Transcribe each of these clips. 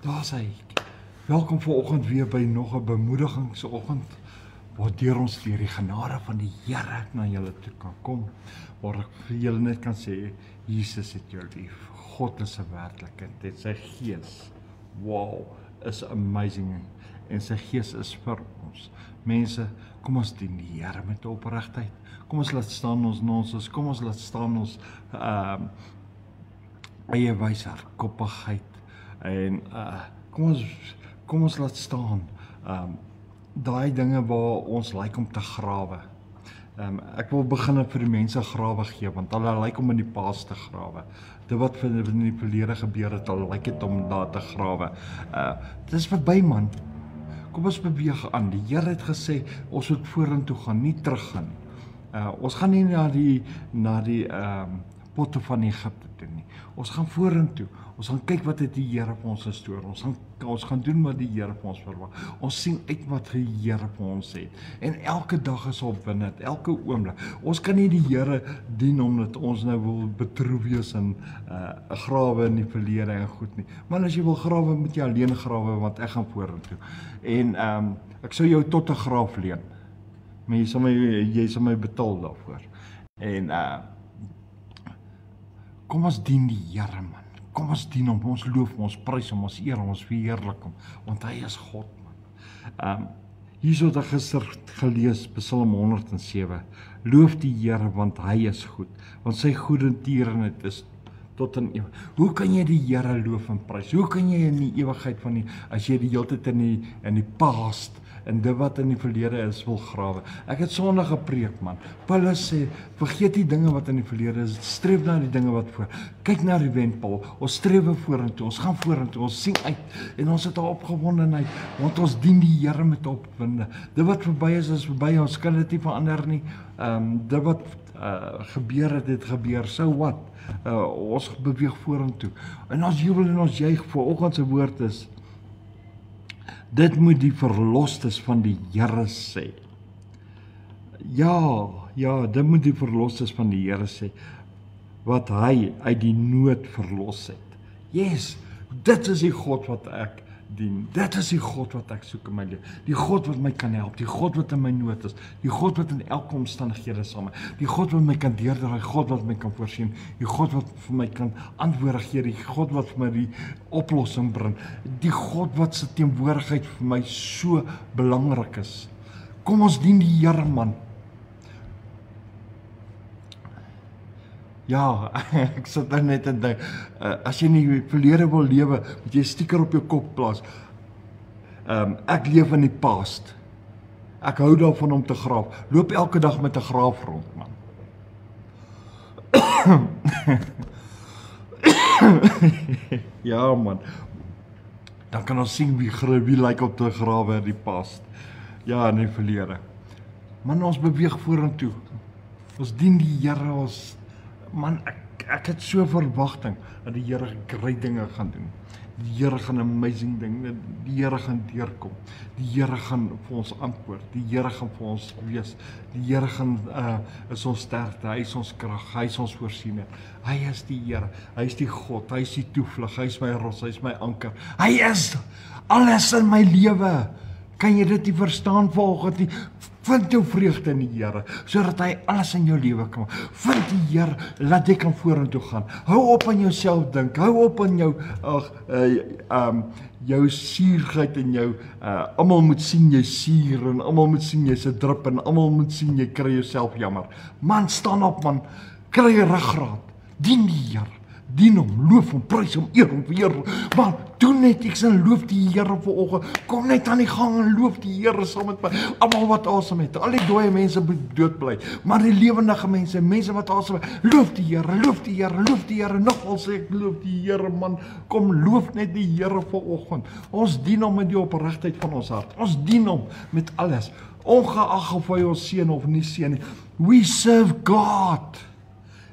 Daar is hy. Welkom vanoggend weer by nog 'n bemoedigingsoggend waardeur ons deur die genade van die Here na julle toe kan kom, waar ek vir julle net kan sê, Jesus het jou lief. God is 'n werklikheid. Dit sy gees. Wow, is amazing. En sy gees is vir ons. Mense, kom ons dien die Here met opregtheid. Kom ons laat staan ons nonsens. Kom ons laat staan ons eie wysheidkoppigheid. En kom ons laat staan daai dinge waar ons lyk om te grawe. Ek wil begin vir die mense grawe gee, want hulle lyk om in die paas te grawe. Dit wat in die verlede gebeur het, hulle lyk dit om daar te grawe. Dit is verby, man. Kom ons beweeg aan. Die Here het gesê, ons moet vorentoe gaan, nie terug gaan. Ons gaan nie na die potte van Egipte toe nie. Ons gaan vorentoe. Ons gaan kyk wat het die Here vir ons gestoor. Ons gaan doen wat die Here vir ons verwag. Ons sien uit wat die Here vir ons het. En elke dag is opwindend, elke oomblik. Ons kan nie die Here dien omdat ons nou wil betroef wees in grawe in die verlede en goed nie. Maar as jy wil grawe, moet jy alleen grawe, want ek gaan vorentoe. En ek sou jou tot 'n graaf leen. Maar jy sal my betaal daarvoor. En kom ons dien die Here, man. Kom ons dien hom, ons loof hom, ons prys hom, ons eer hom, ons verheerlik hom, want hy is God, man. Hierso het ek gister gelees, Psalm 107. Loof die Here, want hy is goed, want sy goedertierenheid is tot in ewig. Hoe kan jy die Here loof en prys? Hoe kan jy in die ewigheid as jy die hele tyd in die past, en dit wat in die verlede is, wil grawe? Ek het Sondag gepreek, man. Paulus sê, vergeet die dinge wat in die verlede is, streef na die dinge wat voor. Kyk na die wendpaal, ons streef vorentoe, ons gaan vorentoe, ons sien uit, en ons het 'n opgewondenheid, want ons dien die Here met opwinde. Dit wat verby is verby, ons kan dit nie verander nie. Dit wat gebeur het gebeur, so wat? Ons beweeg vorentoe. En ons jubel en ons juig, vanoggend se woord is, dit moet die verlostes van die Here sê. Ja, dit moet die verlostes van die Here sê, wat hy uit die nood verlos het. Yes, dit is die God wat ek dien. Dit is die God wat ek soek in my lewe. Die God wat my kan help, die God wat in my nood is, die God wat in elke omstandighede saam is, die God wat my kan deurdra, die God wat my kan voorsien, die God wat vir my kan antwoorde gee, die God wat vir my die oplossing bring, die God wat se teenwoordigheid vir my so belangrik is. Kom ons dien die Here, man. Ja, ek sit nou net en dink, as jy in die verlede wil lewe, moet jy 'n stiker op jou kop plaas. Ek leef in die past. Ek hou daarvan om te graaf. Loop elke dag met 'n graaf rond, man. Ja, man. Dan kan ons sien wie lyk op te grawe in die past. Ja, in die verlede. Man, ons beweeg vorentoe. Ons dien die Here, man, ek het so verwagting dat die Here great dinge gaan doen. Die Here gaan amazing dinge, die Here gaan deurkom. Die Here gaan vir ons antwoord. Die Here gaan vir ons wees. Die Here gaan is ons sterkte, hy is ons krag, hy is ons voorsiener. Hy is die Here, hy is die God, hy is die toevlug, hy is my rots, hy is my anker. Hy is alles in my lewe. Kan jy dit nie verstaan vanoggend nie? Vind jou vreugde in die Here, sodat hy alles in jou lewe kan maak. Vind die Here, laat jy kan vorentoe gaan. Hou op aan jouself dink, hou op aan jou suurheid en jou, almal moet sien jy suur, en almal moet sien jy's 'n drup, en almal moet sien jy kry jouself jammer. Man, staan op, man, kry ruggraat, dien die Here. Dien hom, loof hom, prys hom, eer hom, verheer hom. Maar doen net iets en loof die Here vanoggend. Kom net aan die gang en loof die Here saam met my. Almal wat asem het, al die dooie mense moet dood bly. Maar die lewendige mense wat asem het, loof die Here, loof die Here, loof die Here. Nogal sê ek loof die Here, man. Kom loof net die Here vanoggend. Ons dien hom met die opregtheid van ons hart. Ons dien hom met alles. Ongeag of hy ons seën of nie seën nie. We serve God.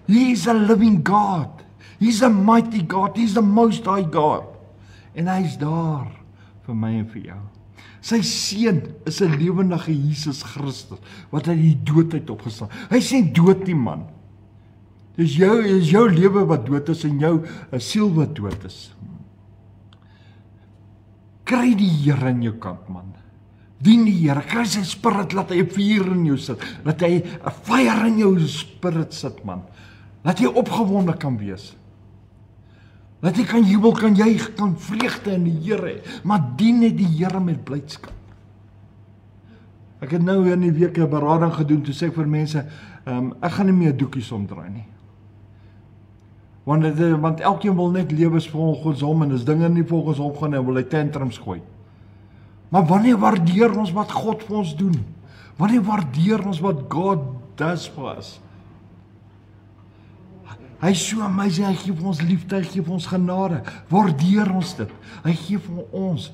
He is a living God. He's a mighty God, he's the most high God. En hy's daar vir my en vir jou. Sy seun is 'n lewendige Jesus Christus, wat uit die dood uit opgestaan. Hy sê dood nie, man. Dis jou lewe wat dood is en jou siel wat dood is. Kry die Here in jou kant, man. Dien die Here, kry sy spirit, laat hy 'n vuur in jou sit, laat hy 'n fire in jou spirit sit, man. Laat jy opgewonde kan wees. Laat jy kan jubel, kan juig, kan vreugde in die Here hê, maar dien net die Here met blydskap. Ek het nou in die week 'n berading gedoen, toe sê ek vir mense, ek gaan nie meer doekies omdraai nie. Want elkeen wil net lewe volgens hom, en as dinge nie volgens hom gaan, dan wil hy tantrums gooi. Maar wanneer waardeer ons wat God vir ons doen? Wanneer waardeer ons wat God does for us? Hy is so amazing, hy gee vir ons liefde, hy gee vir ons genade. Waardeer ons dit? Hy gee vir ons,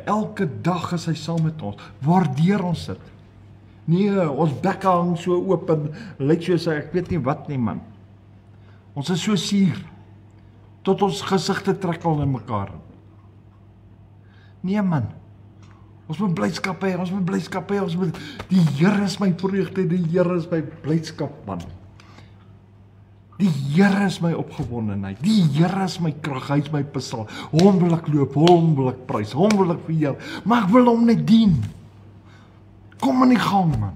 elke dag is hy saam met ons. Waardeer ons dit? Nee, ons bekke hang so oop en lyk soos ek weet nie wat nie, man. Ons is so suur, tot ons gesigte trek al in mekaar. Nee, man. Ons moet blydskap hê, ons moet blydskap hê, ons moet, die Here is my vreugde, die Here is my blydskap, man. Die Here is my opgewondenheid, die Here is my krag, hy is my psalm. Hom wil ek loop, hom wil ek prys, hom wil ek verheer, maar ek wil hom net dien. Kom in die gang, man.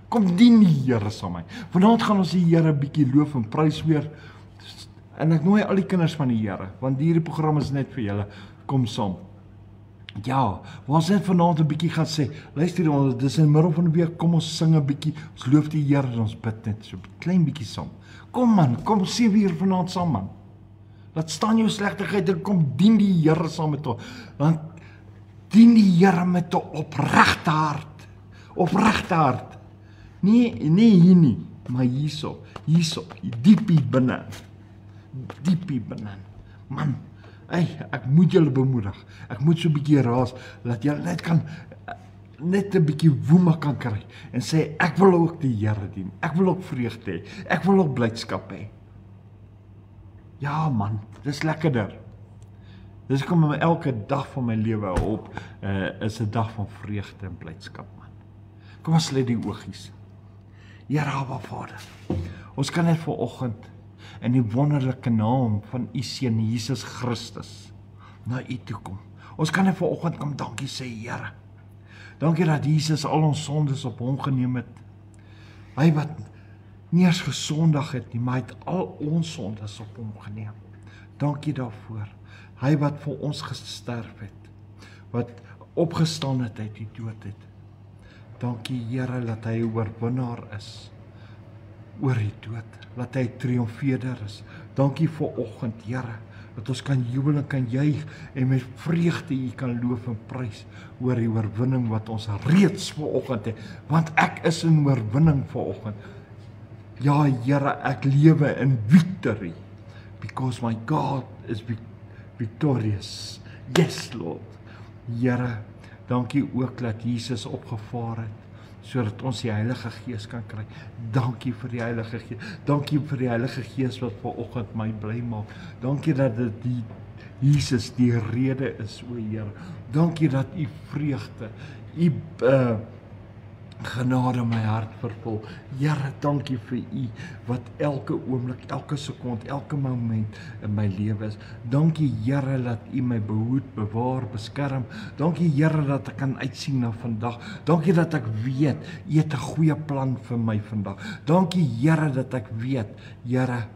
Kom dien die Here saam met my. Vanaand gaan ons die Here bietjie loof en prys weer. En ek nooi al die kinders van die Here, want hierdie program is net vir julle. Kom saam. Ja, ons net vanaand 'n bietjie gaan sê, luister ons, dis in die middel van die week, kom ons sing 'n bietjie, ons loof die Here en ons bid net so 'n klein bietjie saam. Kom man, kom 7 uur vanaand saam, man. Laat staan jou slegtigheid en kom dien die Here saam met ons. Want dien die Here met 'n opregte hart. Opregte hart. Nee hier nie, maar hierso, diepie binne. Diepie binne. Man, ek moet julle bemoedig. Ek moet so 'n bietjie raas, dat julle net 'n bietjie woema kan kry en sê ek wil ook die Here dien. Ek wil ook vreugde hê. Ek wil ook blydskap hê. Ja man, dis lekkerder. Dis kom elke dag van my lewe op is 'n dag van vreugde en blydskap, man. Kom ons sluit die oogies. Here Abba Vader, ons kan net vanoggend in die wonderlike naam van u Seun Jesus Christus na u toe kom. Ons kan net vanoggend kom dankie sê, Here. Dankie dat Jesus al ons sondes op hom geneem het. Hy wat nie eens gesondig het nie, maar hy het al ons sondes op hom geneem. Dankie daarvoor. Hy wat vir ons gesterf het, wat opgestaan het uit die dood het. Dankie Here dat hy 'n oorwinnaar is oor die dood, dat hy triomfeerder is. Dankie vir oggend, Here, dat ons kan jubel en kan juig en met vreugde u kan loof en prys oor die oorwinning wat ons reeds vanoggend het, want ek is in oorwinning vanoggend. Ja Here, ek lewe in victory, because my God is victorious. Yes Lord. Here, dankie ook dat Jesus opgevaar het, sodat ons die Heilige Gees kan kry. Dankie vir die Heilige Gees. Dankie vir die Heilige Gees wat vanoggend my bly maak. Dankie dat dit die Jesus die rede is, o Here. Dankie dat u vreugde, u genade my hart vervul. Here, dankie vir u wat elke oomblik, elke sekond, elke moment in my lewe is. Dankie Here dat u my behoed, bewaar, beskerm. Dankie Here dat ek kan uitsien na vandag. Dankie dat ek weet u het 'n goeie plan vir my vandag. Dankie Here dat ek weet, Here,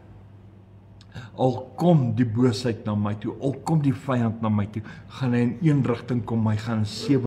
al kom die boosheid na my toe, al kom die vyand na my toe, gaan hy in een rigting kom, hy gaan in 7